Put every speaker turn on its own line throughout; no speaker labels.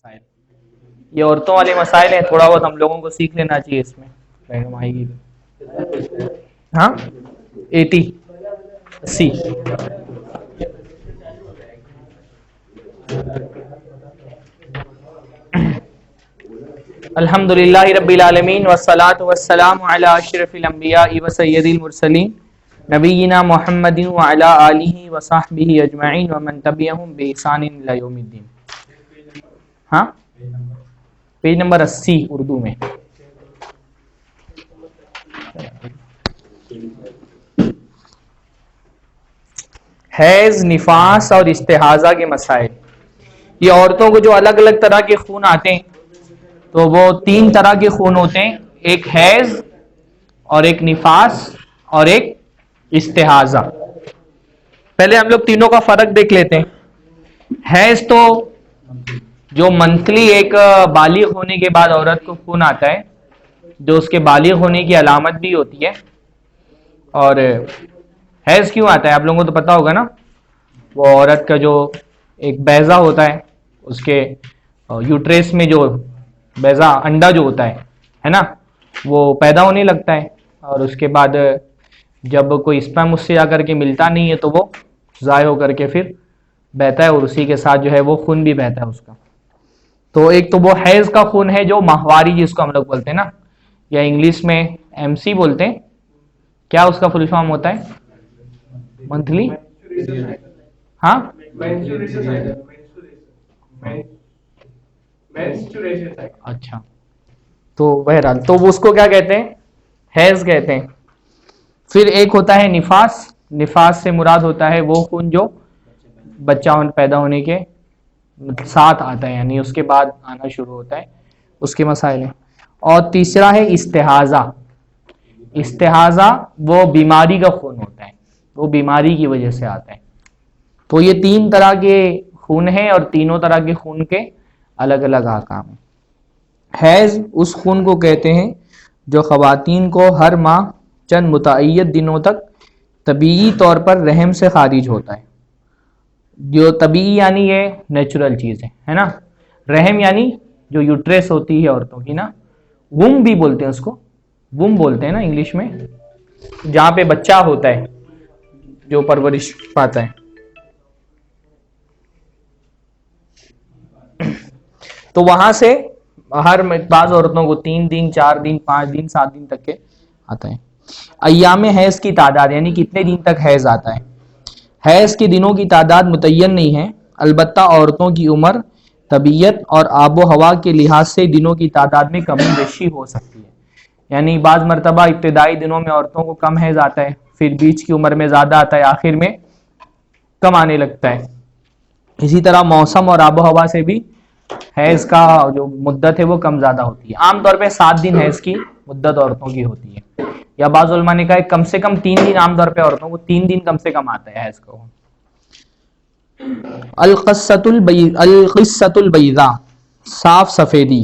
مسائل، یہ عورتوں والے مسائل ہیں، تھوڑا بہت ہم لوگوں کو سیکھ لینا چاہیے اس میں رہنمائی کی بھی۔ ہاں 80 80 الحمد للہ رب العالمین والصلاة والسلام علی اشرف الانبیاء وسید المرسلین نبینا محمد وعلی آلہ وصحبہ اجمعین ومن تبعہم بإحسان الی یوم الدین۔ ہاں پیج نمبر 80 اردو میں۔ حیض، نفاس اور استحاضہ کے مسائل۔ یہ عورتوں کو جو الگ الگ طرح کے خون آتے ہیں تو وہ 3 طرح کے خون ہوتے ہیں، ایک حیض اور ایک نفاس اور ایک استحاضہ۔ پہلے ہم لوگ تینوں کا فرق دیکھ لیتے ہیں۔ حیض تو جو منتھلی ایک بالغ ہونے کے بعد عورت کو خون آتا ہے، جو اس کے بالغ ہونے کی علامت بھی ہوتی ہے۔ اور حیض کیوں آتا ہے آپ لوگوں کو تو پتا ہوگا نا، وہ عورت کا جو ایک بیضہ ہوتا ہے، اس کے یوٹریس میں جو بیضہ انڈا جو ہوتا ہے نا، وہ پیدا ہونے لگتا ہے، اور اس کے بعد جب کوئی اسپرم اس سے جا کر کے ملتا نہیں ہے تو وہ ضائع ہو کر کے پھر بہتا ہے، اور اسی کے ساتھ جو ہے وہ خون بھی بہتا ہے اس کا۔ تو ایک تو وہ حیض کا خون ہے جو ماہواری جس کو ہم لوگ بولتے ہیں نا، یا انگلش میں MC بولتے ہیں۔ کیا اس کا فل فارم ہوتا ہے؟ منتھلی، ہاں اچھا، تو بہرحال تو وہ اس کو کیا کہتے ہیں؟ حیض کہتے ہیں۔ پھر ایک ہوتا ہے نفاس۔ نفاس سے مراد ہوتا ہے وہ خون جو بچہ پیدا ہونے کے ساتھ آتا ہے، یعنی اس کے بعد آنا شروع ہوتا ہے، اس کے مسائل ہیں۔ اور تیسرا ہے استحاضہ۔ استحاضہ وہ بیماری کا خون ہوتا ہے، وہ بیماری کی وجہ سے آتا ہے۔ تو یہ 3 طرح کے خون ہیں، اور تینوں طرح کے خون کے الگ الگ احکام ہیں۔ حیض اس خون کو کہتے ہیں جو خواتین کو ہر ماہ چند متعین دنوں تک طبیعی طور پر رحم سے خارج ہوتا ہے۔ جو طبیعی یعنی یہ نیچرل چیز ہے نا، رحم یعنی جو یوٹریس ہوتی ہے عورتوں کی نا، وم بھی بولتے ہیں اس کو، وم بولتے ہیں نا انگلش میں، جہاں پہ بچہ ہوتا ہے جو پرورش پاتا ہے۔ تو وہاں سے ہر بعض عورتوں کو 3 دن 4 دن 5 دن 7 دن تک کے آتا ہے۔ ایام حیض کی تعداد یعنی کتنے دن تک حیض آتا ہے۔ حیض کے دنوں کی تعداد متعین نہیں ہے، البتہ عورتوں کی عمر، طبیعت اور آب و ہوا کے لحاظ سے دنوں کی تعداد میں کمی بیشی ہو سکتی ہے۔ یعنی بعض مرتبہ ابتدائی دنوں میں عورتوں کو کم حیض آتا ہے، پھر بیچ کی عمر میں زیادہ آتا ہے، آخر میں کم آنے لگتا ہے۔ اسی طرح موسم اور آب و ہوا سے بھی حیض کا جو مدت ہے وہ کم زیادہ ہوتی ہے۔ عام طور پہ 7 دن حیض کی مدت عورتوں کی ہوتی ہے، یا بعض علماء نے کہا کم سے کم 3 دن، عام طور پہ عورتوں کو 3 دن کم سے کم آتا ہے حیض کا۔ القصۃ البیضاء، صاف سفیدی۔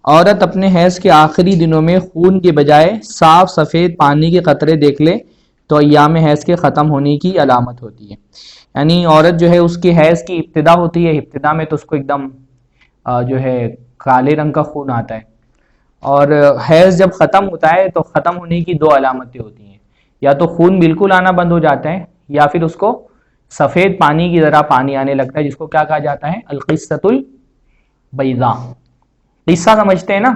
عورت اپنے حیض کے آخری دنوں میں خون کے بجائے صاف سفید پانی کے قطرے دیکھ لے تو ایام حیض کے ختم ہونے کی علامت ہوتی ہے۔ یعنی عورت جو ہے اس کی حیض کی ابتدا ہوتی ہے، ابتدا میں تو اس کو ایک دم جو ہے کالے رنگ کا خون آتا ہے، اور حیض جب ختم ہوتا ہے تو ختم ہونے کی 2 علامتیں ہوتی ہیں، یا تو خون بالکل آنا بند ہو جاتا ہے، یا پھر اس کو سفید پانی کی طرح پانی آنے لگتا ہے، جس کو کیا کہا جاتا ہے؟ القصۃ البیضاء۔ قصہ سمجھتے ہیں نا،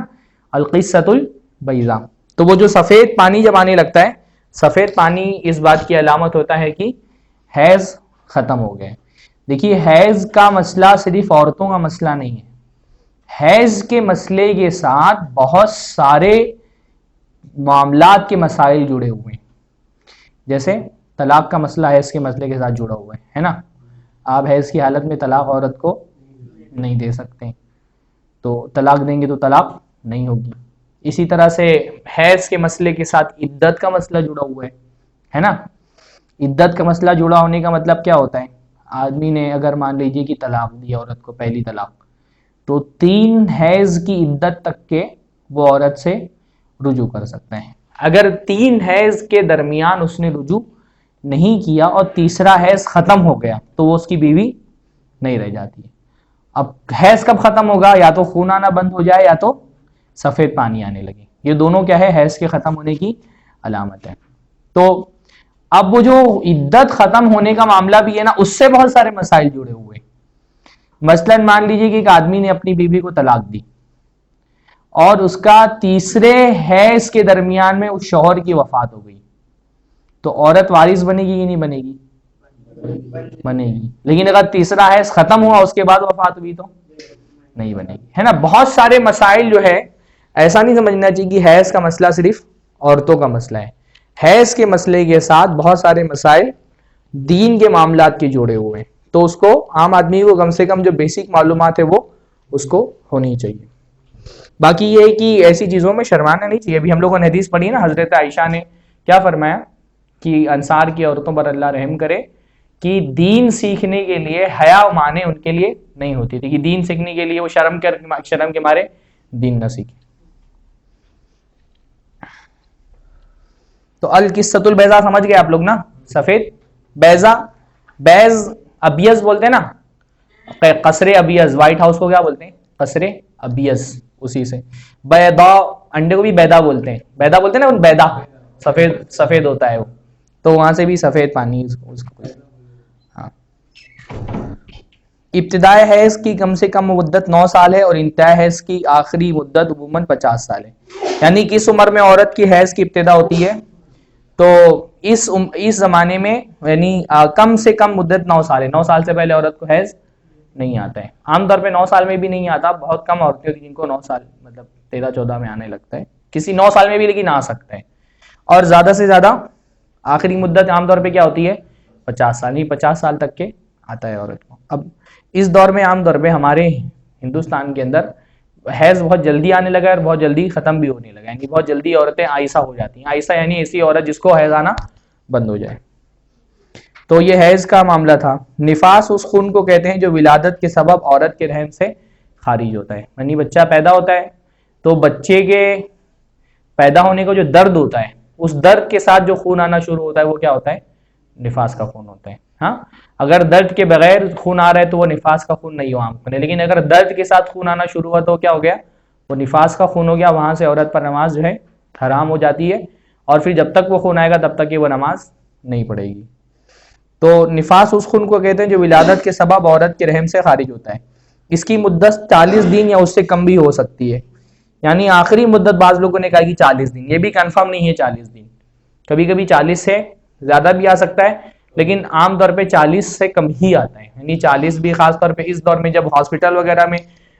القصۃ البیضاء۔ تو وہ جو سفید پانی جب آنے لگتا ہے، سفید پانی اس بات کی علامت ہوتا ہے کہ حیض ختم ہو گئے۔ دیکھیے حیض کا مسئلہ صرف عورتوں کا مسئلہ نہیں ہے، حیض کے مسئلے کے ساتھ بہت سارے معاملات کے مسائل جڑے ہوئے ہیں۔ جیسے طلاق کا مسئلہ حیض کے مسئلے کے ساتھ جڑا ہوا ہے نا، آپ حیض کی حالت میں طلاق عورت کو نہیں دے سکتے، تو طلاق دیں گے تو طلاق نہیں ہوگی۔ اسی طرح سے حیض کے مسئلے کے ساتھ عدت کا مسئلہ جڑا ہوا ہے نا۔ عدت کا مسئلہ جڑا ہونے کا مطلب کیا ہوتا ہے؟ آدمی نے اگر مان لیجیے کہ طلاق دی عورت کو، پہلی طلاق، تو 3 حیض کی عدت تک کے وہ عورت سے رجوع کر سکتا ہے۔ اگر 3 حیض کے درمیان اس نے رجوع نہیں کیا اور تیسرا حیض ختم ہو گیا تو وہ اس کی بیوی نہیں رہ جاتی ہے۔ اب حیض کب ختم ہوگا؟ یا تو خون آنا بند ہو جائے یا تو سفید پانی آنے لگے. یہ دونوں کیا ہے؟ حیض کے ختم ہونے کی علامت ہے. تو اب وہ جو عدت ختم ہونے کا معاملہ بھی ہے نا، اس سے بہت سارے مسائل جڑے ہوئے. مثلاً مان لیجیے کہ ایک آدمی نے اپنی بیوی کو طلاق دی اور اس کا تیسرے حیض کے درمیان میں اس شوہر کی وفات ہو گئی، تو عورت وارث بنے گی کہ نہیں بنے گی؟ بنے گی. لیکن اگر تیسرا حیض ختم ہوا اس کے بعد وفات ہوئی تو نہیں بنے گی، ہے نا. بہت سارے مسائل جو ہے، ایسا نہیں سمجھنا چاہیے کہ حیض کا مسئلہ صرف عورتوں کا مسئلہ ہے. حیض کے مسئلے کے ساتھ بہت سارے مسائل دین کے معاملات کے جوڑے ہوئے ہیں، تو اس کو عام آدمی کو کم سے کم جو بیسک معلومات ہے وہ اس کو ہونی چاہیے. باقی یہ ہے کہ ایسی چیزوں میں شرمانا نہیں چاہیے. ابھی ہم لوگوں نے حدیث پڑھی نا، حضرت عائشہ نے کیا فرمایا کہ انصار کی عورتوں پر اللہ رحم کرے کہ دین سیکھنے کے لیے حیا و مانے ان کے لیے نہیں ہوتی تھی، کہ دین سیکھنے کے لیے وہ شرم کے مارے دین نہ سیکھے. تو القصۃ البیضاء سمجھ گئے آپ لوگ نا؟ سفید بیضا، بیض ابیض بولتے ہیں نا، قصر ابیض. وائٹ ہاؤس کو کیا بولتے ہیں؟ قصر ابیض. اسی سے بیضا، انڈے کو بھی بیدا بولتے ہیں. بیدا بولتے ہیں نا، بیدا سفید سفید ہوتا ہے وہ، تو وہاں سے بھی سفید پانی اس کو. ہاں. ابتدائے حیض کی کم سے کم مدت 9 سال ہے اور انتہائی حیض کی آخری مدت عموماً 50 سال ہے. یعنی کس عمر میں عورت کی حیض کی ابتدا ہوتی ہے؟ تو اس زمانے میں یعنی کم سے کم مدت 9 سال ہے. 9 سال سے پہلے عورت کو حیض نہیں آتا ہے. عام طور پہ 9 سال میں بھی نہیں آتا، بہت کم عورتیں ہوتی ہیں جن کو 9 سال مطلب 13-14 میں آنے لگتا ہے، کسی 9 سال میں بھی لیکن آ سکتا ہے. اور زیادہ سے زیادہ آخری مدت عام طور پہ کیا ہوتی ہے؟ 50 سال. نہیں 50 سال تک کے آتا ہے عورت کو. اب اس دور میں عام طور پہ ہمارے ہندوستان کے اندر حیض بہت جلدی آنے لگا اور بہت جلدی ختم بھی ہونے لگا، یعنی بہت جلدی عورتیں عائسہ ہو جاتی ہیں. عائسہ یعنی ایسی عورت جس کو حیض آنا بند ہو جائے. تو یہ حیض کا معاملہ تھا. نفاس اس خون کو کہتے ہیں جو ولادت کے سبب عورت کے رحم سے خارج ہوتا ہے. یعنی بچہ پیدا ہوتا ہے تو بچے کے پیدا ہونے کا جو درد ہوتا ہے، اس درد کے ساتھ جو خون آنا شروع ہوتا ہے وہ کیا ہوتا ہے؟ نفاس کا خون ہوتا ہے. ہاں، اگر درد کے بغیر خون آ رہا ہے تو وہ نفاس کا خون نہیں ہوا، لیکن اگر درد کے ساتھ خون آنا شروع ہوا تو کیا ہو گیا؟ وہ نفاس کا خون ہو گیا. وہاں سے عورت پر نماز جو ہے حرام ہو جاتی ہے، اور پھر جب تک وہ خون آئے گا تب تک یہ وہ نماز نہیں پڑے گی. تو نفاس اس خون کو کہتے ہیں جو ولادت کے سبب عورت کے رحم سے خارج ہوتا ہے. اس کی مدت 40 دن یا اس سے کم بھی ہو سکتی ہے. یعنی آخری مدت بعض لوگوں نے کہا کہ 40 دن، یہ بھی کنفرم نہیں ہے 40 دن. کبھی کبھی 40 سے زیادہ بھی آ سکتا ہے، لیکن عام طور پہ 40 سے کم ہی آتا ہے. یعنی 40 بھی خاص طور پہ اس دور میں جب ہاسپٹل وغیرہ میں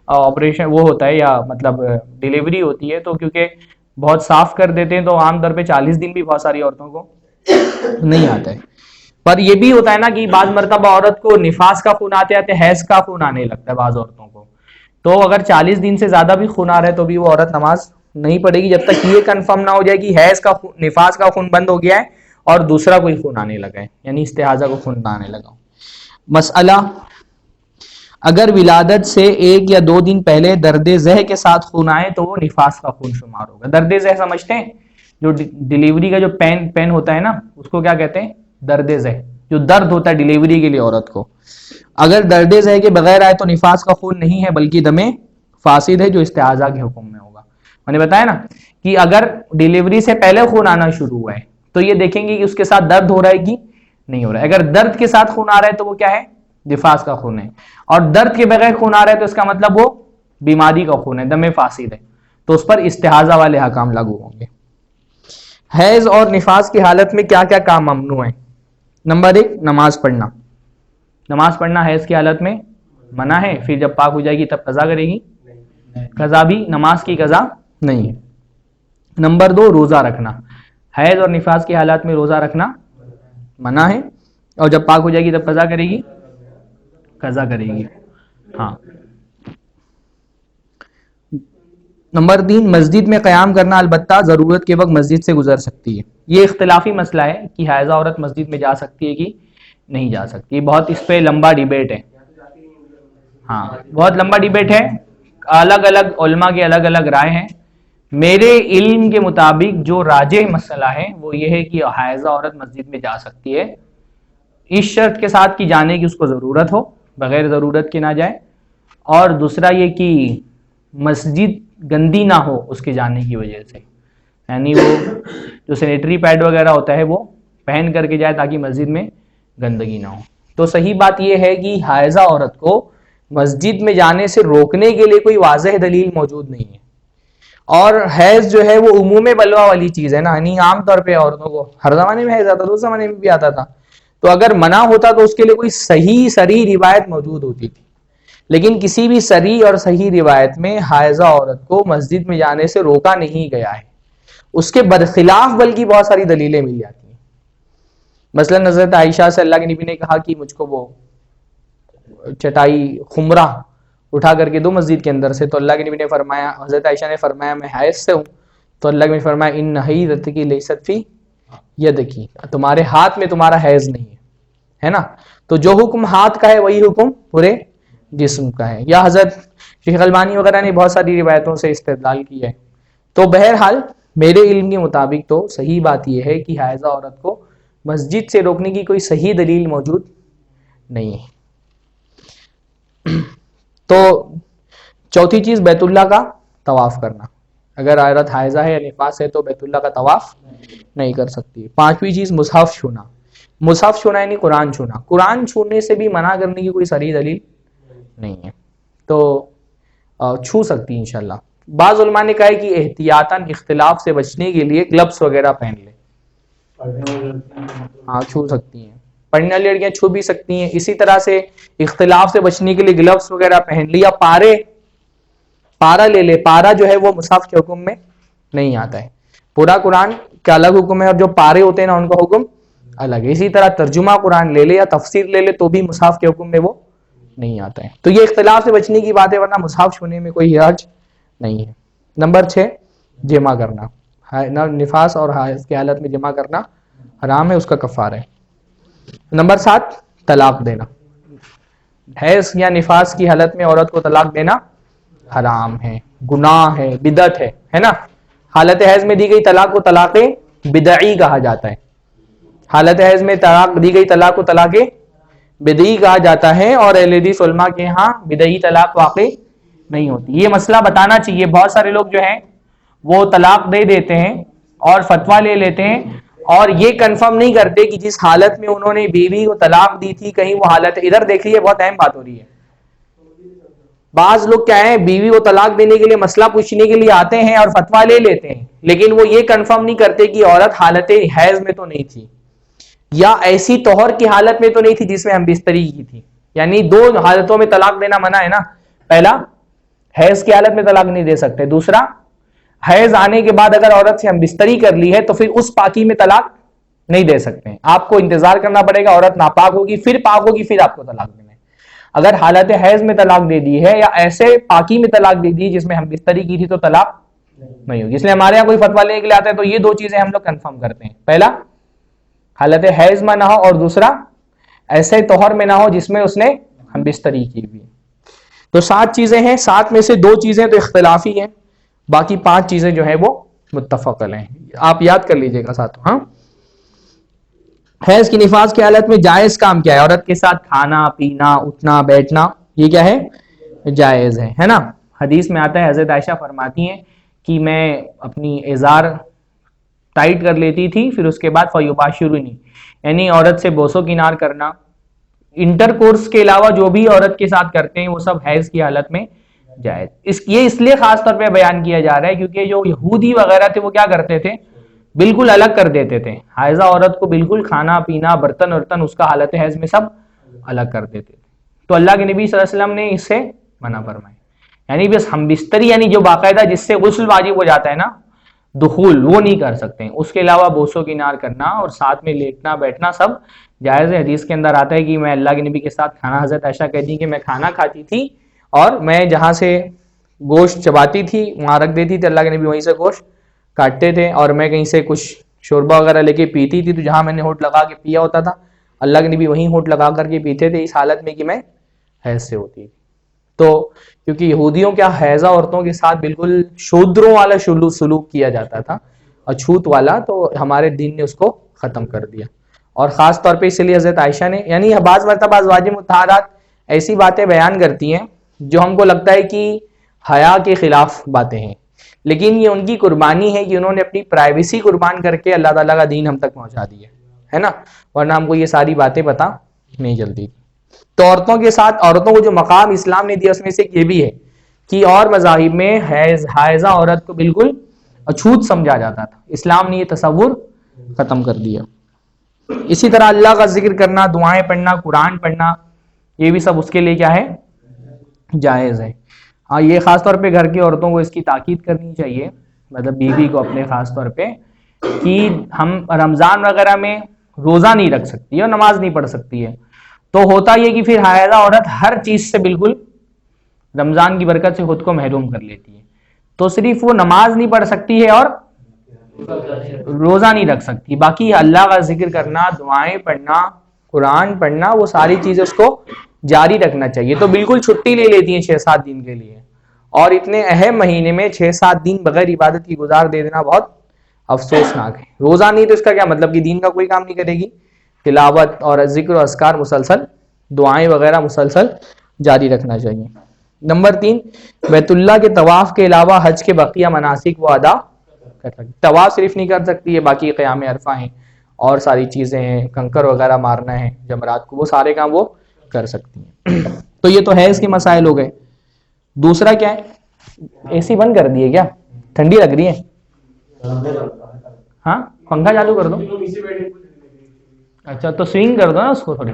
آپریشن وہ ہوتا ہے یا مطلب ڈیلیوری ہوتی ہے تو کیونکہ بہت صاف کر دیتے ہیں تو عام طور پہ 40 دن بھی بہت ساری عورتوں کو نہیں آتا ہے. پر یہ بھی ہوتا ہے نا کہ بعض مرتبہ عورت کو نفاس کا خون آتے آتے حیض کا خون آنے لگتا ہے بعض عورتوں کو. تو اگر 40 دن سے زیادہ بھی خون آ رہا ہے تو بھی وہ عورت نماز نہیں پڑے گی جب تک یہ کنفرم نہ ہو جائے کہ حیض کا نفاس کا خون بند ہو گیا ہے اور دوسرا کوئی خون آنے لگا ہے، یعنی استحاضہ کو خون نہ آنے لگا. مسئلہ: اگر ولادت سے 1 یا 2 دن پہلے درد ذہ کے ساتھ خون آئے تو وہ نفاس کا خون شمار ہوگا. درد ذہ سمجھتے ہیں؟ جو ڈیلیوری کا جو پین ہوتا ہے نا، اس کو کیا کہتے ہیں؟ درد ذہ. جو درد ہوتا ہے ڈیلیوری کے لیے عورت کو، اگر درد ذہ کے بغیر آئے تو نفاس کا خون نہیں ہے بلکہ دم فاسد ہے جو استحاضہ کے حکم میں ہوگا. میں نے بتایا نا کہ اگر ڈیلیوری سے پہلے خون آنا شروع ہوا ہے تو یہ دیکھیں گے کہ اس کے ساتھ درد ہو رہا ہے کہ نہیں ہو رہا ہے. اگر درد کے ساتھ خون آ رہا ہے تو وہ کیا ہے؟ نفاس کا خون ہے. اور درد کے بغیر خون آ رہا ہے تو اس کا مطلب وہ بیماری کا خون ہے، دم فاسد ہے، تو اس پر استحاضہ والے احکام لاگو ہوں گے. حیض اور نفاس کی حالت میں کیا کیا کام ممنوع ہیں؟ نمبر 1، نماز پڑھنا. نماز پڑھنا حیض کی حالت میں منع ہے، پھر جب پاک ہو جائے گی تب قضا کرے گی. قضا بھی نماز کی قضا نہیں ہے. نمبر 2، روزہ رکھنا. حیض اور نفاس کی حالات میں روزہ رکھنا منع ہے، اور جب پاک ہو جائے گی تب قضا کرے گی، قضا کرے گی. ہاں. نمبر 3، مسجد میں قیام کرنا، البتہ ضرورت کے وقت مسجد سے گزر سکتی ہے. یہ اختلافی مسئلہ ہے کہ حائضہ عورت مسجد میں جا سکتی ہے کہ نہیں جا سکتی. بہت اس پہ لمبا ڈیبیٹ ہے. ہاں بہت لمبا ڈیبیٹ ہے، الگ الگ علماء کے الگ الگ رائے ہیں. میرے علم کے مطابق جو راجح مسئلہ ہے وہ یہ ہے کہ حائضہ عورت مسجد میں جا سکتی ہے، اس شرط کے ساتھ کہ جانے کی اس کو ضرورت ہو، بغیر ضرورت کے نہ جائے. اور دوسرا یہ کہ مسجد گندی نہ ہو اس کے جانے کی وجہ سے، یعنی وہ جو سینیٹری پیڈ وغیرہ ہوتا ہے وہ پہن کر کے جائے تاکہ مسجد میں گندگی نہ ہو۔ تو صحیح بات یہ ہے کہ حائضہ عورت کو مسجد میں جانے سے روکنے کے لیے کوئی واضح دلیل موجود نہیں ہے، اور حیض جو ہے وہ عموم بلوا والی چیز ہے نا، یعنی عام طور پہ عورتوں کو ہر زمانے میں حیض آتا تھا، اس زمانے میں بھی آتا تھا، تو اگر منع ہوتا تو اس کے لیے کوئی صحیح صریح روایت موجود ہوتی تھی، لیکن کسی بھی صریح اور صحیح روایت میں حائضہ عورت کو مسجد میں جانے سے روکا نہیں گیا ہے، اس کے برخلاف بلکہ بہت ساری دلیلیں مل جاتی ہیں۔ مثلا حضرت عائشہ سے اللہ کے نبی نے کہا کہ مجھ کو وہ چٹائی خمرہ اٹھا کر کے دو مسجد کے اندر سے، تو اللہ کے نبی نے فرمایا، حضرت عائشہ نے فرمایا میں حیض سے ہوں، تو اللہ کے نبی نے فرمایا ان حیضتکی لیست فی یدکی، تمہارے ہاتھ میں تمہارا حیض نہیں ہے نا، تو جو حکم ہاتھ کا ہے وہی حکم پورے جسم کا ہے۔ یا حضرت شیخ البانی وغیرہ نے بہت ساری روایتوں سے استدلال کی ہے۔ تو بہرحال میرے علم کے مطابق تو صحیح بات یہ ہے کہ حائضہ عورت کو مسجد سے روکنے کی کوئی صحیح دلیل موجود نہیں ہے۔ تو چوتھی چیز بیت اللہ کا طواف کرنا، اگر عورت حائضہ ہے یا نفاس ہے تو بیت اللہ کا طواف نہیں کر سکتی۔ پانچویں چیز مصحف چھونا، مصحف چھونا یعنی قرآن چھونا، قرآن چھونے سے بھی منع کرنے کی کوئی صریح دلیل نہیں ہے، تو چھو سکتی ہیں انشاءاللہ۔ بعض علماء نے کہا ہے کہ احتیاطاً اختلاف سے بچنے کے لیے گلبس وغیرہ پہن لیں، ہاں چھو سکتی ہیں، پڑھنے والی لڑکیاں چھو بھی سکتی ہیں، اسی طرح سے اختلاف سے بچنے کے لیے گلوز وغیرہ پہن لیا، پارا لے لے، پارا جو ہے وہ مصحف کے حکم میں نہیں آتا ہے، پورا قرآن کا الگ حکم ہے اور جو پارے ہوتے ہیں نا ان کا حکم الگ ہے، اسی طرح ترجمہ قرآن لے لے یا تفسیر لے لے تو بھی مصحف کے حکم میں وہ نہیں آتا ہے، تو یہ اختلاف سے بچنے کی بات ہے، ورنہ مصحف چھونے میں کوئی حرج نہیں ہے۔ نمبر 6 جمع کرنا، نفاس اور حیض کی حالت میں جمع کرنا حرام ہے، اس کا کفارہ ہے۔ نمبر 7 طلاق دینا، حیض یا نفاس کی حالت میں عورت کو طلاق دینا حرام ہے، گناہ ہے، بدعت ہے نا۔ حالت حیض میں دی گئی طلاق کو طلاق بدعی کہا جاتا ہے، حالت حیض میں طلاق دی گئی طلاق کو طلاق بدعی کہا جاتا ہے، اور اہل حدیث علماء کے ہاں بدعی طلاق واقع نہیں ہوتی۔ یہ مسئلہ بتانا چاہیے، بہت سارے لوگ جو ہیں وہ طلاق دے دیتے ہیں اور فتویٰ لے لیتے ہیں اور یہ کنفرم نہیں کرتے کہ جس حالت میں انہوں نے بیوی کو طلاق دی تھی کہیں وہ حالت ادھر دیکھیے، بہت اہم بات ہو رہی ہے۔ بعض لوگ کیا ہے بیوی کو طلاق دینے کے لیے مسئلہ پوچھنے کے لیے آتے ہیں اور فتویٰ لے لیتے ہیں، لیکن وہ یہ کنفرم نہیں کرتے کہ عورت حالت حیض میں تو نہیں تھی یا ایسی طہر کی حالت میں تو نہیں تھی جس میں ہم بستری کی تھی، یعنی دو حالتوں میں طلاق دینا منع ہے نا، پہلا حیض کی حالت میں طلاق نہیں دے سکتے، دوسرا حیض آنے کے بعد اگر عورت سے ہم بستری کر لی ہے تو پھر اس پاکی میں طلاق نہیں دے سکتے ہیں، آپ کو انتظار کرنا پڑے گا، عورت ناپاک ہوگی پھر پاک ہوگی پھر آپ کو طلاق دینا ہے۔ اگر حالت حیض میں طلاق دے دی ہے یا ایسے پاکی میں طلاق دے دی جس میں ہم بستری کی تھی تو طلاق نہیں ہوگی، اس لیے ہمارے یہاں کوئی فتویٰ لینے کے لیے آتا ہے تو یہ دو چیزیں ہم لوگ کنفرم کرتے ہیں، پہلا حالت حیض میں نہ ہو اور دوسرا ایسے طہر میں نہ ہو جس میں اس نے ہم بستری کی ہوئی۔ تو 7 چیزیں ہیں، 7 میں سے 2 چیزیں تو اختلافی ہیں، باقی 5 چیزیں جو ہیں وہ متفق علیہ ہیں، آپ یاد کر لیجئے گا ساتھ۔ ہاں حیض کی نفاس کی حالت میں جائز کام کیا ہے؟ عورت کے ساتھ کھانا پینا اٹھنا بیٹھنا، یہ کیا ہے؟ جائز ہے نا۔ حدیث میں آتا ہے حضرت عائشہ فرماتی ہیں کہ میں اپنی ازار ٹائٹ کر لیتی تھی پھر اس کے بعد فیباشرنی، یعنی عورت سے بوسو کنار کرنا، انٹر کورس کے علاوہ جو بھی عورت کے ساتھ کرتے ہیں وہ سب حیض کی حالت میں جائز۔ یہ اس لیے خاص طور پہ بیان کیا جا رہا ہے کیونکہ جو یہودی وغیرہ تھے وہ کیا کرتے تھے، بالکل الگ کر دیتے تھے، حائضہ عورت کو بالکل کھانا پینا برتن ورتن اس کا حالت حیض میں سب الگ کر دیتے تھے، تو اللہ کے نبی صلی اللہ علیہ وسلم نے اس سے منع فرمایا، یعنی بس ہم بستری یعنی جو باقاعدہ جس سے غسل واجب ہو جاتا ہے نا دخول، وہ نہیں کر سکتے ہیں، اس کے علاوہ بوسو کنار کرنا اور ساتھ میں لیٹنا بیٹھنا سب جائز ہے۔ حدیث کے اندر آتا ہے کہ میں اللہ کے نبی کے ساتھ کھانا، حضرت عائشہ کہتی ہیں کہ میں کھانا کھاتی تھی اور میں جہاں سے گوشت چباتی تھی وہاں رکھ دیتی تھی، اللہ کے نبی وہیں سے گوشت کاٹتے تھے، اور میں کہیں سے کچھ شوربہ وغیرہ لے کے پیتی تھی تو جہاں میں نے ہونٹ لگا کے پیا ہوتا تھا اللہ کے نبی وہیں ہونٹ لگا کر کے پیتے تھے، اس حالت میں کہ میں حیض سے ہوتی تھی۔ تو کیونکہ یہودیوں کیا حیضہ عورتوں کے ساتھ بالکل شودروں والا سلوک کیا جاتا تھا، اچھوت والا، تو ہمارے دین نے اس کو ختم کر دیا، اور خاص طور پہ اس لیے حضرت عائشہ نے، یعنی بعض مرتبہ ازواج مطہرات ایسی باتیں بیان کرتی ہیں جو ہم کو لگتا ہے کہ حیا کے خلاف باتیں ہیں، لیکن یہ ان کی قربانی ہے کہ انہوں نے اپنی پرائیویسی قربان کر کے اللہ تعالیٰ کا دین ہم تک پہنچا دی ہے نا، ورنہ ہم کو یہ ساری باتیں پتہ نہیں چلتی۔ تو عورتوں کے ساتھ عورتوں کو جو مقام اسلام نے دیا اس میں سے یہ بھی ہے کہ اور مذاہب میں حائضہ عورت کو بالکل اچھوت سمجھا جاتا تھا، اسلام نے یہ تصور ختم کر دیا۔ اسی طرح اللہ کا ذکر کرنا، دعائیں پڑھنا، قرآن پڑھنا، یہ بھی سب اس کے لیے کیا ہے؟ جائز ہے۔ ہاں یہ خاص طور پہ گھر کی عورتوں کو اس کی تاکید کرنی چاہیے، مطلب بیوی کو اپنے خاص طور پہ، کہ ہم رمضان وغیرہ میں روزہ نہیں رکھ سکتی ہے اور نماز نہیں پڑھ سکتی ہے، تو ہوتا یہ کہ پھر حائضہ عورت ہر چیز سے بالکل رمضان کی برکت سے خود کو محروم کر لیتی ہے، تو صرف وہ نماز نہیں پڑھ سکتی ہے اور روزہ نہیں رکھ سکتی، باقی اللہ کا ذکر کرنا، دعائیں پڑھنا، قرآن پڑھنا، وہ ساری چیزیں اس کو جاری رکھنا چاہیے۔ تو بالکل چھٹی لے لیتی ہیں 6-7 دن کے لیے، اور اتنے اہم مہینے میں 6-7 دن بغیر عبادت کی گزار دے دینا بہت افسوسناک ہے۔ روزہ نہیں تو اس کا کیا مطلب کہ دین کا کوئی کام نہیں کرے گی، تلاوت اور ذکر و اذکار مسلسل، دعائیں وغیرہ مسلسل جاری رکھنا چاہیے۔ نمبر 3، بیت اللہ کے طواف کے علاوہ حج کے بقیہ مناسک وہ ادا کر سکتی، طواف صرف نہیں کر سکتی ہے، باقی قیام عرفہ ہیں اور ساری چیزیں ہیں، کنکر وغیرہ مارنا ہے جمرات کو، وہ سارے کام وہ کر سکتی ہیں۔ تو یہ تو ہے اس کے مسائل ہو گئے۔ دوسرا کیا ہے؟ اے سی بند کر دیے کیا؟ ٹھنڈی لگ رہی ہے؟ ہاں پنکھا چالو کر دو۔ اچھا تو سوئنگ کر دو نا اس کو تھوڑی،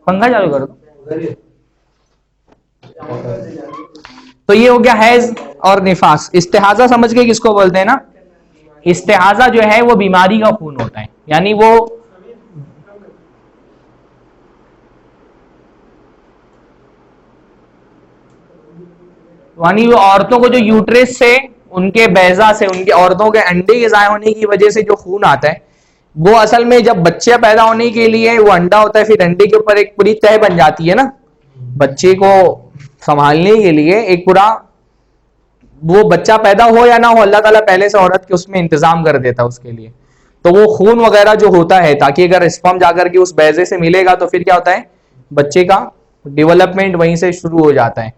پنکھا چالو کر دو۔ تو یہ ہو گیا حیض اور نفاس۔ استحاضہ سمجھ گئے کس کو بولتے ہیں نا؟ استحاضہ جو ہے وہ بیماری کا خون ہوتا ہے، یعنی وہ عورتوں کو جو یوٹرس سے، ان کے بیضہ سے، ان کے عورتوں کے انڈے کے ضائع ہونے کی وجہ سے جو خون آتا ہے، وہ اصل میں جب بچہ پیدا ہونے کے لیے وہ انڈا ہوتا ہے، پھر انڈے کے اوپر ایک پوری تہ بن جاتی ہے نا، بچے کو سنبھالنے کے لیے ایک پورا، وہ بچہ پیدا ہو یا نہ ہو اللہ تعالیٰ پہلے سے عورت کے اس میں انتظام کر دیتا ہے اس کے لیے، تو وہ خون وغیرہ جو ہوتا ہے، تاکہ اگر اسپرم جا کر کے اس بیضے سے ملے گا تو پھر کیا ہوتا ہے، بچے کا ڈیولپمنٹ وہیں سے شروع ہو جاتا ہے۔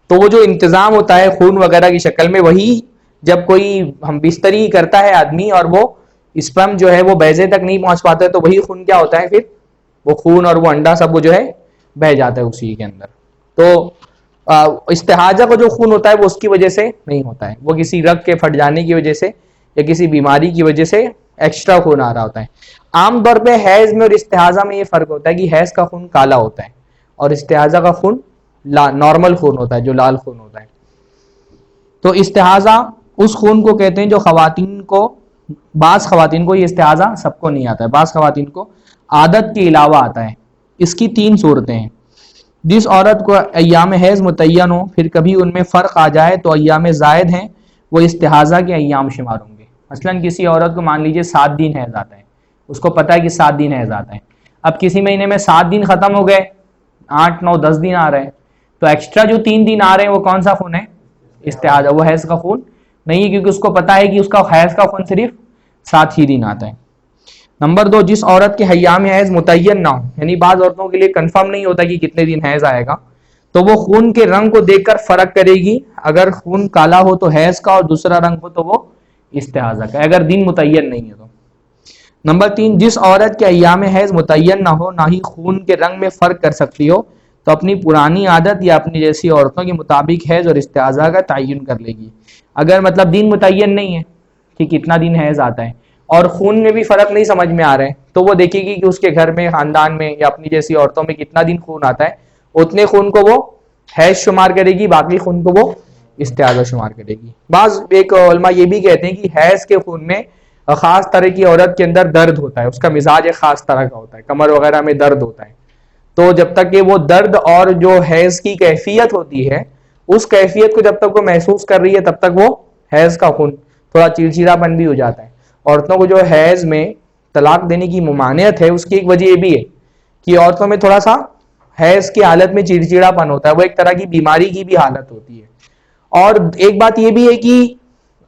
تو وہ جو انتظام ہوتا ہے خون وغیرہ کی شکل میں، وہی جب کوئی ہم بستری کرتا ہے آدمی اور وہ اسپرم جو ہے وہ بیضے تک نہیں پہنچ پاتا ہے، تو وہی خون کیا ہوتا ہے، پھر وہ خون اور وہ انڈا سب وہ جو ہے بہ جاتا ہے اسی کے اندر۔ تو استحاضہ کا جو خون ہوتا ہے وہ اس کی وجہ سے نہیں ہوتا ہے، وہ کسی رگ کے پھٹ جانے کی وجہ سے یا کسی بیماری کی وجہ سے ایکسٹرا خون آ رہا ہوتا ہے۔ عام طور پہ حیض میں اور استحاضہ میں یہ فرق ہوتا ہے کہ حیض کا خون کالا ہوتا ہے اور استحاضہ کا خون نارمل خون ہوتا ہے، جو لال خون ہوتا ہے۔ تو استحاضہ اس خون کو کہتے ہیں جو خواتین کو، بعض خواتین کو یہ استحاضہ سب کو نہیں آتا ہے، بعض خواتین کو عادت کے علاوہ آتا ہے۔ اس کی 3 صورتیں ہیں۔ جس عورت کو ایام حیض متعین ہو، پھر کبھی ان میں فرق آ جائے تو ایام زائد ہیں وہ استحاضہ کے ایام شمار ہوں گے۔ مثلا کسی عورت کو مان لیجئے 7 دن حیض آتا ہے، اس کو پتہ ہے کہ 7 دن حیض آتا ہے، اب کسی مہینے میں 7 دن ختم ہو گئے، 8 9 10 دن آ رہے ہیں، تو ایکسٹرا جو 3 دن آ رہے ہیں وہ کون سا خون ہے؟ استحاضہ، وہ حیض کا خون نہیں ہے، کیونکہ اس کو پتا ہے کہ اس کا حیض کا خون صرف 7 ہی دن آتا ہے۔ نمبر 2، جس عورت کے ایام حیض متعین نہ ہو، یعنی بعض عورتوں کے لیے کنفرم نہیں ہوتا کہ کتنے دن حیض آئے گا، تو وہ خون کے رنگ کو دیکھ کر فرق کرے گی، اگر خون کالا ہو تو حیض کا اور دوسرا رنگ ہو تو وہ استحاضہ کا، اگر دن متعین نہیں ہے تو۔ نمبر 3، جس عورت کے ایام حیض متعین نہ ہو، نہ ہی خون کے رنگ میں فرق کر سکتی ہو، تو اپنی پرانی عادت یا اپنی جیسی عورتوں کے مطابق حیض اور استحاضہ کا تعین کر لے گی۔ اگر مطلب دن متعین نہیں ہے کہ کتنا دن حیض آتا ہے اور خون میں بھی فرق نہیں سمجھ میں آ رہا ہے، تو وہ دیکھے گی کہ اس کے گھر میں، خاندان میں یا اپنی جیسی عورتوں میں کتنا دن خون آتا ہے، اتنے خون کو وہ حیض شمار کرے گی، باقی خون کو وہ استحاضہ شمار کرے گی۔ بعض ایک علماء یہ بھی کہتے ہیں کہ حیض کے خون میں خاص طرح کی عورت کے اندر درد ہوتا ہے، اس کا مزاج ایک خاص طرح کا ہوتا ہے، کمر وغیرہ میں درد ہوتا ہے، تو جب تک کہ وہ درد اور جو حیض کی کیفیت ہوتی ہے، اس کیفیت کو جب تک وہ محسوس کر رہی ہے تب تک وہ حیض کا خون تھوڑا چڑچڑا پن بھی ہو جاتا ہے۔ عورتوں کو جو حیض میں طلاق دینے کی ممانعت ہے، اس کی ایک وجہ یہ بھی ہے کہ عورتوں میں تھوڑا سا حیض کی حالت میں چڑچڑا پن ہوتا ہے، وہ ایک طرح کی بیماری کی بھی حالت ہوتی ہے۔ اور ایک بات یہ بھی ہے کہ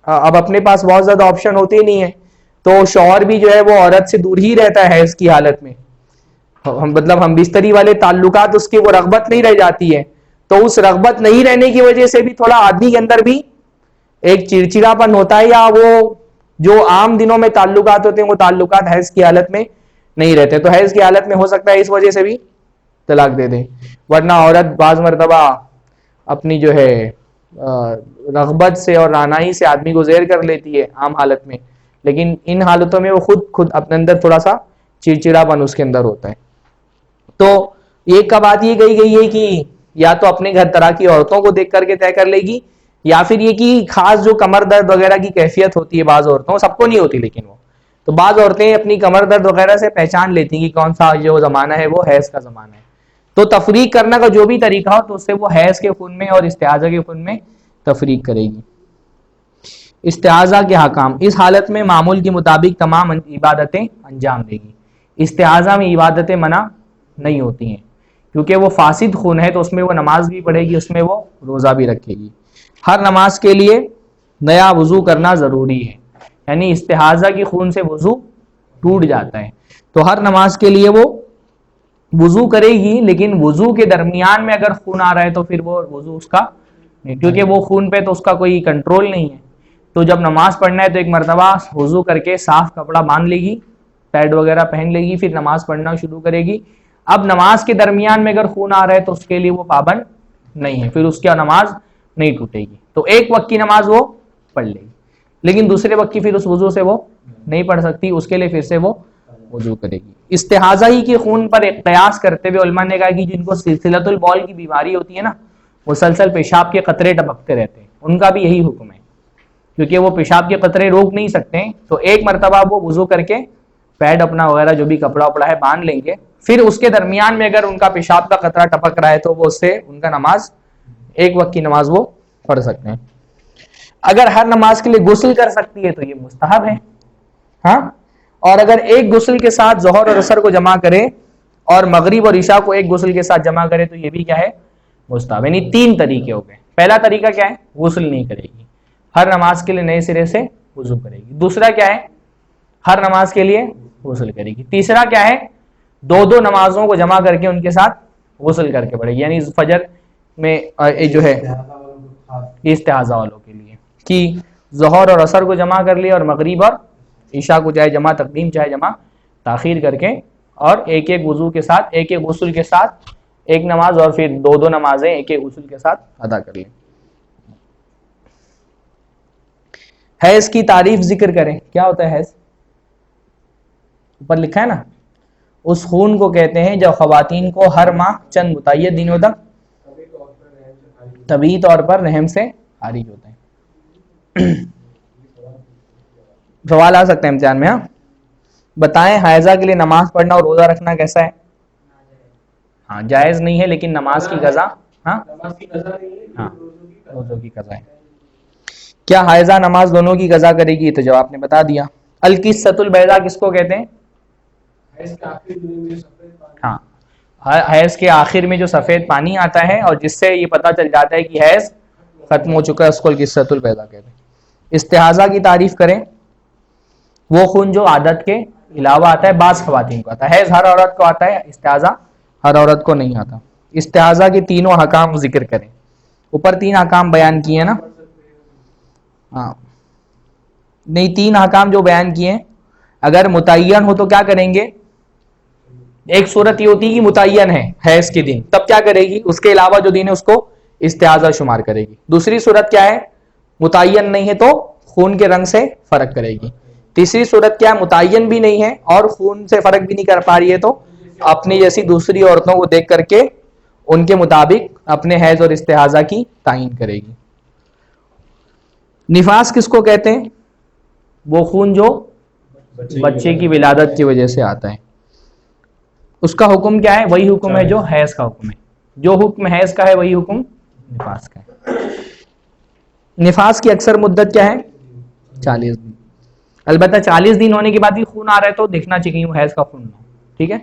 اب اپنے پاس بہت زیادہ آپشن ہوتے ہی نہیں ہے، تو شوہر بھی جو ہے وہ عورت سے دور ہی رہتا ہے حیض کی حالت میں، مطلب ہم بستری والے تعلقات اس کی وہ رغبت نہیں رہ جاتی ہے، تو اس رغبت نہیں رہنے کی وجہ سے بھی تھوڑا آدمی کے اندر بھی ایک چڑچڑاپن ہوتا ہے، یا وہ جو عام دنوں میں تعلقات ہوتے ہیں وہ تعلقات حیض کی حالت میں نہیں رہتے، تو حیض کی حالت میں ہو سکتا ہے اس وجہ سے بھی طلاق دے دیں. ورنہ عورت بعض مرتبہ اپنی جو ہے رغبت سے اور رعنائی سے آدمی کو زیر کر لیتی ہے عام حالت میں، لیکن ان حالتوں میں وہ خود اپنے اندر تھوڑا سا چڑچڑاپن اس کے اندر ہوتا ہے. تو ایک کا بات یہ کہی گئی ہے کہ یا تو اپنے گھر طرح کی عورتوں کو دیکھ کر کے طے کر لے گی، یا پھر یہ کہ خاص جو کمر درد وغیرہ کی کیفیت ہوتی ہے بعض عورتوں، سب کو نہیں ہوتی لیکن وہ تو بعض عورتیں اپنی کمر درد وغیرہ سے پہچان لیتی ہیں کہ کون سا جو زمانہ ہے وہ حیض کا زمانہ ہے، تو تفریق کرنے کا جو بھی طریقہ ہو تو اس سے وہ حیض کے خون میں اور استحاضہ کے خون میں تفریق کرے گی. استحاضہ کے حکام: اس حالت میں معمول کے مطابق تمام عبادتیں انجام دے گی. استحاضہ میں عبادتیں منع نہیں ہوتی ہیں کیونکہ وہ فاسد خون ہے، تو اس میں وہ نماز بھی پڑھے گی، اس میں وہ روزہ بھی رکھے گی. ہر نماز کے لیے نیا وضو کرنا ضروری ہے، یعنی استحاضہ کی خون سے وضو ٹوٹ جاتا ہے، تو ہر نماز کے لیے وہ وضو کرے گی، لیکن وضو کے درمیان میں اگر خون آ رہا ہے تو پھر وہ وضو اس کا نہیں، کیونکہ وہ خون پہ تو اس کا کوئی کنٹرول نہیں ہے. تو جب نماز پڑھنا ہے تو ایک مرتبہ وضو کر کے صاف کپڑا باندھ لے گی، پیڈ وغیرہ پہن لے گی، پھر نماز پڑھنا شروع کرے گی. اب نماز کے درمیان میں اگر خون آ رہا ہے تو اس کے لیے وہ پابند نہیں ہے، پھر اس کی نماز نہیں ٹوٹے گی، تو ایک وقت کی نماز وہ پڑھ لے گی، لیکن دوسرے وقت کی پھر اس وضو سے وہ نہیں پڑھ سکتی، اس کے لیے پھر سے وہ وضو کرے گی. استحاضہ ہی کے خون پر ایک قیاس کرتے ہوئے علماء نے کہا کہ جن کو سلسلۃ البول کی بیماری ہوتی ہے نا، مسلسل پیشاب کے قطرے ٹپکتے رہتے ہیں، ان کا بھی یہی حکم ہے، کیونکہ وہ پیشاب کے قطرے روک نہیں سکتے، تو ایک مرتبہ وہ وضو کر کے پیڈ اپنا وغیرہ جو بھی کپڑا وپڑا ہے باندھ لیں گے، پھر اس کے درمیان میں اگر ان کا پیشاب کا قطرہ ٹپک رہا ہے تو وہ اس سے ان کا نماز ایک وقت کی نماز وہ پڑھ سکتے ہیں. اگر ہر نماز کے لیے غسل کر سکتی ہے تو یہ مستحب ہے، ہاں، اور اگر ایک غسل کے ساتھ ظہر اور عصر کو جمع کرے اور مغرب اور عشاء کو ایک غسل کے ساتھ جمع کرے تو یہ بھی کیا ہے، مستحب. یعنی تین طریقے ہو گئے. پہلا طریقہ کیا ہے، غسل نہیں کرے گی، ہر نماز کے لیے نئے سرے سے وضو کرے گی. دوسرا کیا ہے، ہر نماز کے لیے غسل کرے گی. تیسرا کیا ہے، دو دو نمازوں کو جمع کر کے ان کے ساتھ غسل کر کے پڑھے گی، یعنی فجر میں جو ہے استحاضہ والوں کے لیے کہ ظہر اور عصر کو جمع کر لیا اور مغرب اور عشاء کو چاہے جمع تقدیم چاہے جمع تاخیر کر کے، اور ایک ایک وضو کے ساتھ ایک ایک غسل کے ساتھ ایک نماز اور پھر دو دو نمازیں ایک ایک غسل کے ساتھ ادا کر لیں. حیض کی تعریف ذکر کریں. کیا ہوتا ہے حیض؟ اوپر لکھا ہے نا، اس خون کو کہتے ہیں جب خواتین کو ہر ماہ چند متعین دنوں تک طبیعی طور پر رحم سے خارج ہوتے ہیں. سوال آ سکتا ہے امتحان میں. ہاں بتائیں، حائضہ کے لیے نماز پڑھنا اور روزہ رکھنا کیسا ہے؟ ہاں جائز نہیں ہے، لیکن نماز کی قضا، ہاں روزوں کی قضا ہے. کیا حائضہ نماز دونوں کی قضا کرے گی؟ تو جواب نے بتا دیا. القصۃ البیضاء کس کو کہتے ہیں؟ ہاں، حیض کے آخر میں جو سفید پانی آتا ہے اور جس سے یہ پتہ چل جاتا ہے کہ حیض ختم ہو چکا ہے، اس کو القصۃ البیضاء کہتے ہیں. استحاضہ کی تعریف کریں. وہ خون جو عادت کے علاوہ آتا ہے، بعض خواتین کو آتا ہے. حیض ہر عورت کو آتا ہے، استحاضہ ہر عورت کو نہیں آتا. استحاضہ کے تینوں احکام ذکر کریں. اوپر تین احکام بیان کیے ہیں نا، ہاں نہیں، تین احکام جو بیان کیے ہیں اگر متعین ہو تو کیا کریں گے؟ ایک صورت یہ ہوتی ہے کہ متعین ہے حیض کے دن، تب کیا کرے گی؟ اس کے علاوہ جو دن ہے اس کو استحاضہ شمار کرے گی. دوسری صورت کیا ہے، متعین نہیں ہے تو خون کے رنگ سے فرق کرے گی. تیسری صورت کیا ہے، متعین بھی نہیں ہے اور خون سے فرق بھی نہیں کر پا رہی ہے تو اپنی جیسی دوسری عورتوں کو دیکھ کر کے ان کے مطابق اپنے حیض اور استحاضہ کی تعین کرے گی. نفاس کس کو کہتے ہیں؟ وہ خون جو بچے کی ولادت کی وجہ سے آتا ہے. اس کا حکم کیا ہے؟ وہی حکم ہے جو حیض کا حکم ہے. جو حکم حیض کا ہے وہی حکم نفاس کا ہے. نفاس کی اکثر مدت کیا ہے؟ 40 دن. البتہ 40 دن ہونے کے بعد بھی خون آ رہا ہے تو دیکھنا چاہیے وہ حیض کا خون نہ ہو. ٹھیک ہے.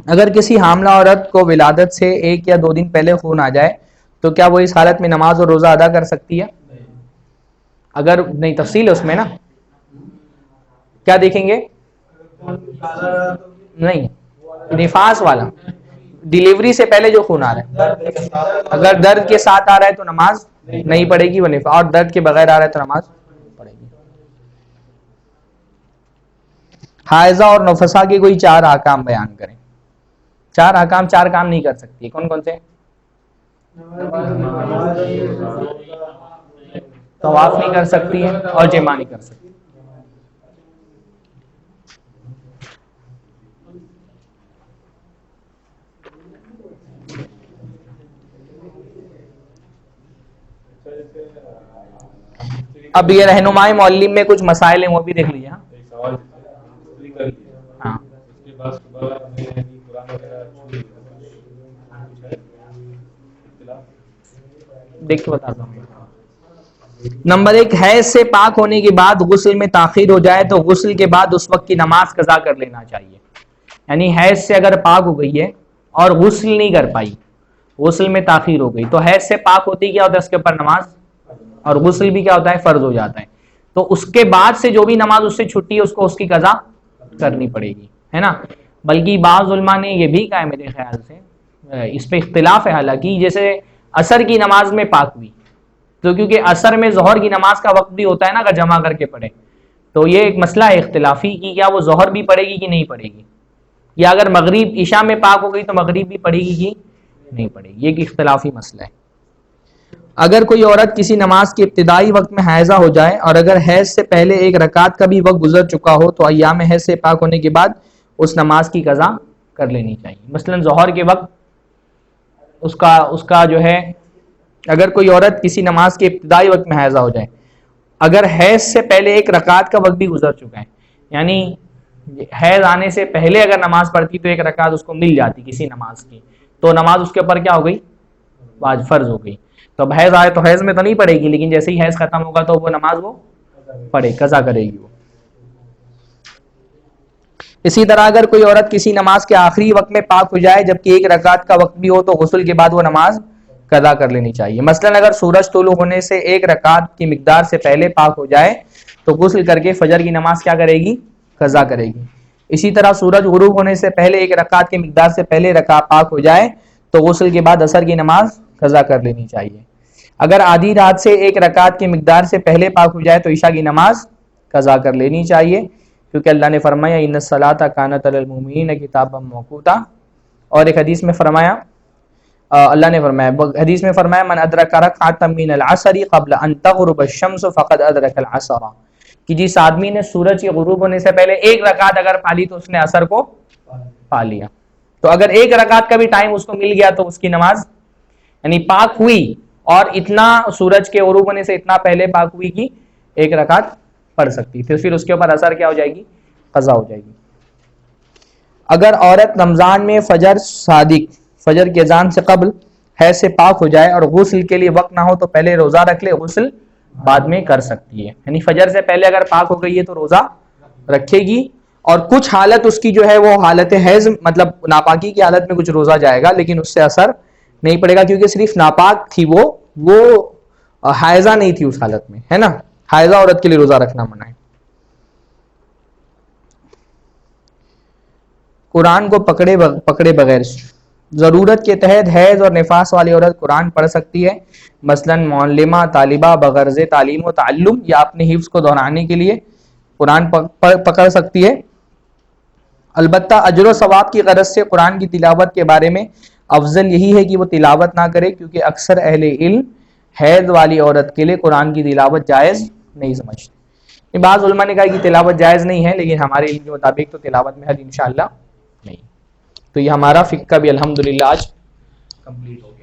اگر کسی حاملہ عورت کو ولادت سے 1 یا 2 دن پہلے خون آ جائے تو کیا وہ اس حالت میں نماز اور روزہ ادا کر سکتی ہے؟ اگر نہیں، تفصیل ہے اس میں نا، کیا دیکھیں گے؟ نہیں، نفاس والا، ڈیلیوری سے پہلے جو خون آ رہا ہے، اگر درد کے ساتھ آ رہا ہے تو نماز نہیں پڑے گی، وہ نفاس، اور درد کے بغیر آ رہا ہے تو نماز پڑے گی۔ حائضہ اور نفسا کے کوئی 4 احکام بیان کریں۔ 4 احکام، 4 کام نہیں کر سکتی، کون کون سے؟ طواف نہیں کر سکتی ہے اور جماع نہیں کر سکتی۔ اب یہ رہنمائی معلم میں کچھ مسائل ہیں، وہ بھی دیکھ لیجیے۔ ہاں، دیکھ کے بتا دوں۔ نمبر 1، حیض سے پاک ہونے کے بعد غسل میں تاخیر ہو جائے تو غسل کے بعد اس وقت کی نماز قضا کر لینا چاہیے۔ یعنی حیض سے اگر پاک ہو گئی ہے اور غسل نہیں کر پائی، غسل میں تاخیر ہو گئی، تو حیض سے پاک ہوتی کیا ہوتا ہے اس کے اوپر نماز، اور غسل بھی کیا ہوتا ہے، فرض ہو جاتا ہے۔ تو اس کے بعد سے جو بھی نماز اس سے چھٹی ہے اس کو اس کی قضا کرنی پڑے گی، ہے نا۔ بلکہ بعض علماء نے یہ بھی کہا ہے، میرے خیال سے اس پہ اختلاف ہے حالانکہ، جیسے عصر کی نماز میں پاک ہوئی تو کیونکہ عصر میں ظہر کی نماز کا وقت بھی ہوتا ہے نا، اگر جمع کر کے پڑھے تو یہ ایک مسئلہ ہے اختلافی کہ کیا وہ ظہر بھی پڑھے گی کہ نہیں پڑھے گی، یا اگر مغرب عشاء میں پاک ہو گئی تو مغرب بھی پڑھے گی کہ نہیں پڑھے گی، یہ ایک اختلافی مسئلہ ہے۔ اگر کوئی عورت کسی نماز کے ابتدائی وقت میں حائضہ ہو جائے اور اگر حیض سے پہلے ایک رکعت کا بھی وقت گزر چکا ہو تو ایام حیض سے پاک ہونے کے بعد اس نماز کی قضا کر لینی چاہیے۔ مثلا ظہر کے وقت اس کا جو ہے، اگر کوئی عورت کسی نماز کے ابتدائی وقت میں حائضہ ہو جائے، اگر حیض سے پہلے ایک رکعت کا وقت بھی گزر چکا ہے، یعنی حیض آنے سے پہلے اگر نماز پڑھتی تو ایک رکعت اس کو مل جاتی کسی نماز کی، تو نماز اس کے اوپر کیا ہو گئی، واجب فرض ہو گئی۔ تو اب حیض آئے تو حیض میں تو نہیں پڑے گی، لیکن جیسے ہی حیض ختم ہوگا تو وہ نماز وہ پڑھے، قضا کرے گی وہ۔ اسی طرح اگر کوئی عورت کسی نماز کے آخری وقت میں پاک ہو جائے جبکہ ایک رکعت کا وقت بھی ہو تو غسل کے بعد وہ نماز قضا کر لینی چاہیے۔ مثلا اگر سورج طلوع ہونے سے ایک رکعت کی مقدار سے پہلے پاک ہو جائے تو غسل کر کے فجر کی نماز کیا کرے گی، قضا کرے گی۔ اسی طرح سورج غروب ہونے سے پہلے ایک رکعت کی مقدار سے پہلے رکعت پاک ہو جائے تو غسل کے بعد عصر کی نماز قضا کر لینی چاہیے۔ اگر آدھی رات سے ایک رکعت کی مقدار سے پہلے پاک ہو جائے تو عشاء کی نماز قضا کر لینی چاہیے، کیونکہ اللہ نے فرمایا ان الصلاۃ کانت علی المؤمنین کتابا موقوتا، اور ایک حدیث میں فرمایا، اللہ نے فرمایا، حدیث میں فرمایا من ادرک رکعۃ من العصر قبل ان تغرب الشمس فقد ادرک العصر، کہ جس آدمی نے سورج کے غروب ہونے سے پہلے ایک رکعت اگر پا لی تو اس نے عصر کو پا لیا۔ تو اگر ایک رکعت کا بھی ٹائم اس کو مل گیا تو اس کی نماز یعنی پاک ہوئی اور اتنا سورج کے غروب ہونے سے اتنا پہلے پاک ہوئی کہ ایک رکعت پڑھ سکتی، پھر اس کے اوپر اثر کیا ہو جائے گی، قضا ہو جائے گی۔ اگر عورت رمضان میں فجر صادق، فجر کی اذان سے قبل حیض سے پاک ہو جائے اور غسل کے لیے وقت نہ ہو تو پہلے روزہ رکھ لے، غسل بعد میں کر سکتی ہے۔ یعنی فجر سے پہلے اگر پاک ہو گئی ہے تو روزہ رکھے گی، اور کچھ حالت اس کی جو ہے وہ حالت حیض مطلب ناپاکی کی حالت میں کچھ روزہ جائے گا، لیکن اس سے اثر نہیں پڑے گا کیونکہ صرف ناپاک تھی، وہ حائضہ نہیں تھی اس حالت میں، ہے نا۔ حائضہ عورت کے لیے روزہ رکھنا منع ہے۔ قرآن کو پکڑے بغیر ضرورت کے تحت حیض اور نفاس والی عورت قرآن پڑھ سکتی ہے، مثلا معلمہ، طالبہ بغرض تعلیم و تعلم یا اپنے حفظ کو دہرانے کے لیے قرآن پکڑ سکتی ہے۔ البتہ اجر و ثواب کی غرض سے قرآن کی تلاوت کے بارے میں افضل یہی ہے کہ وہ تلاوت نہ کرے، کیونکہ اکثر اہل علم حیض والی عورت کے لیے قرآن کی تلاوت جائز نہیں سمجھتے۔ بعض علماء نے کہا کہ تلاوت جائز نہیں ہے، لیکن ہمارے علم کے مطابق تو تلاوت میں حد انشاءاللہ نہیں۔ تو یہ ہمارا فقہ بھی الحمدللہ آج کمپلیٹ ہو گیا۔